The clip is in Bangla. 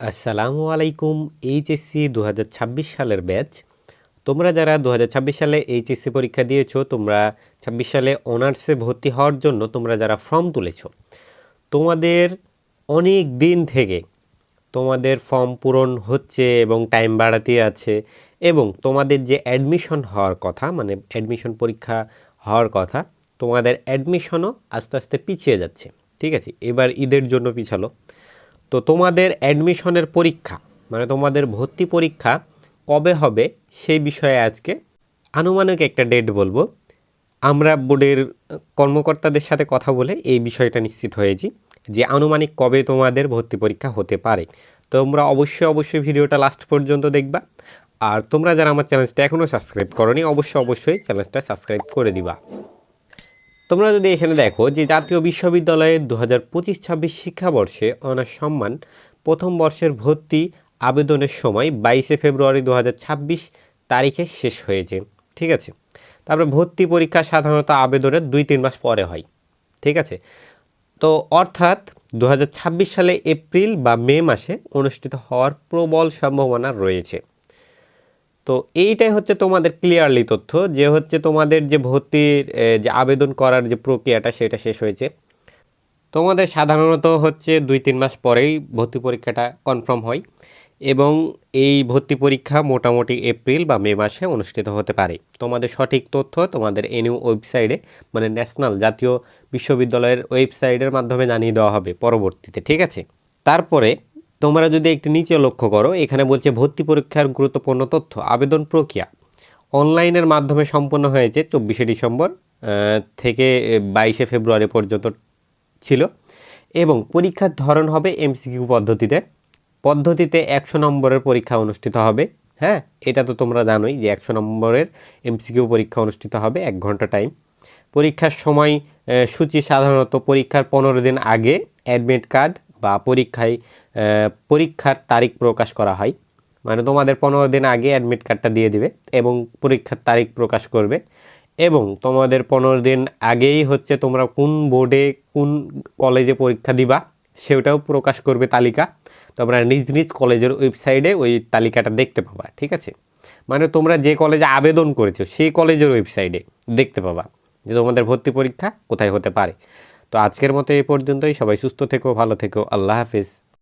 আসসালামু আলাইকুম। এইচএসসি 2026 সালের ব্যাচ। তোমরা যারা 2026 সালে এইচএসসি পরীক্ষা দিয়েছো, তোমরা 26 সালে অনার্সে ভর্তি হওয়ার জন্য তোমরা যারা ফর্ম তুলেছো, তোমাদের অনেক দিন থেকে তোমাদের ফর্ম পূরণ হচ্ছে এবং টাইম বাড়াতে আছে, এবং তোমাদের যে অ্যাডমিশন হওয়ার কথা, মানে অ্যাডমিশন পরীক্ষা হওয়ার কথা, তোমাদের অ্যাডমিশনও আস্তে আস্তে পিছিয়ে যাচ্ছে। ঠিক আছে, এবার ঈদের জন্য পিছালো। তো তোমাদের অ্যাডমিশনের পরীক্ষা, মানে তোমাদের ভর্তি পরীক্ষা কবে হবে সেই বিষয়ে আজকে আনুমানিক একটা ডেট বলবো। আমরা বোর্ডের কর্মকর্তাদের সাথে কথা বলে এই বিষয়টা নিশ্চিত হয়েছি যে আনুমানিক কবে তোমাদের ভর্তি পরীক্ষা হতে পারে। তোমরা অবশ্যই ভিডিওটা লাস্ট পর্যন্ত দেখবা। আর তোমরা যারা আমার চ্যানেলটা এখনও সাবস্ক্রাইব করোনি, অবশ্যই চ্যানেলটা সাবস্ক্রাইব করে দিবা। তোমরা যদি এখানে দেখো যে জাতীয় বিশ্ববিদ্যালয়ে 2025-26 শিক্ষাবর্ষে অনার্স সম্মান প্রথম বর্ষের ভর্তি আবেদনের সময় 22 ফেব্রুয়ারি 2026 তারিখে শেষ হয়েছে। ঠিক আছে, তারপরে ভর্তি পরীক্ষা সাধারণত আবেদনের 2-3 মাস পরে হয়। ঠিক আছে, তো অর্থাৎ 2026 সালে এপ্রিল বা মে মাসে অনুষ্ঠিত হওয়ার প্রবল সম্ভাবনা রয়েছে। তো এইটাই হচ্ছে তোমাদের ক্লিয়ারলি তথ্য, যে হচ্ছে তোমাদের যে ভর্তির যে আবেদন করার যে প্রক্রিয়াটা সেটা শেষ হয়েছে। তোমাদের সাধারণত হচ্ছে 2-3 মাস পরেই ভর্তি পরীক্ষাটা কনফার্ম হয়, এবং এই ভর্তি পরীক্ষা মোটামুটি এপ্রিল বা মে মাসে অনুষ্ঠিত হতে পারে। তোমাদের সঠিক তথ্য তোমাদের এনইউ ওয়েবসাইটে, মানে ন্যাশনাল জাতীয় বিশ্ববিদ্যালয়ের ওয়েবসাইটের মাধ্যমে জানিয়ে দেওয়া হবে পরবর্তীতে। ঠিক আছে, তারপরে তোমরা যদি একটু নিচে লক্ষ্য করো, এখানে বলছে ভর্তি পরীক্ষার গুরুত্বপূর্ণ তথ্য। আবেদন প্রক্রিয়া অনলাইনের মাধ্যমে সম্পন্ন হয়েছে 24 ডিসেম্বর থেকে 22 ফেব্রুয়ারি পর্যন্ত ছিল, এবং পরীক্ষার ধরন হবে এমসিকিউ পদ্ধতিতে 100 নম্বরের পরীক্ষা অনুষ্ঠিত হবে। হ্যাঁ, এটা তো তোমরা জানোই যে 100 নম্বরের এমসিকিউ পরীক্ষা অনুষ্ঠিত হবে, 1 ঘন্টা টাইম। পরীক্ষার সময় সূচি সাধারণত পরীক্ষার 15 দিন আগে অ্যাডমিট কার্ড বা পরীক্ষার তারিখ প্রকাশ করা হয়। মানে তোমাদের 15 দিন আগে অ্যাডমিট কার্ডটা দিয়ে দিবে এবং পরীক্ষার তারিখ প্রকাশ করবে, এবং তোমাদের 15 দিন আগেই হচ্ছে তোমরা কোন বোর্ডে কোন কলেজে পরীক্ষা দিবা সেটাও প্রকাশ করবে তালিকা। তোমরা নিজ কলেজের ওয়েবসাইটে ওই তালিকাটা দেখতে পাবা। ঠিক আছে, মানে তোমরা যে কলেজে আবেদন করেছো সেই কলেজের ওয়েবসাইটে দেখতে পাবা যে তোমাদের ভর্তি পরীক্ষা কোথায় হতে পারে। তো আজকের মতো এই পর্যন্তই। সবাই সুস্থ থেকো, ভালো থেকো, আল্লাহ হাফিজ।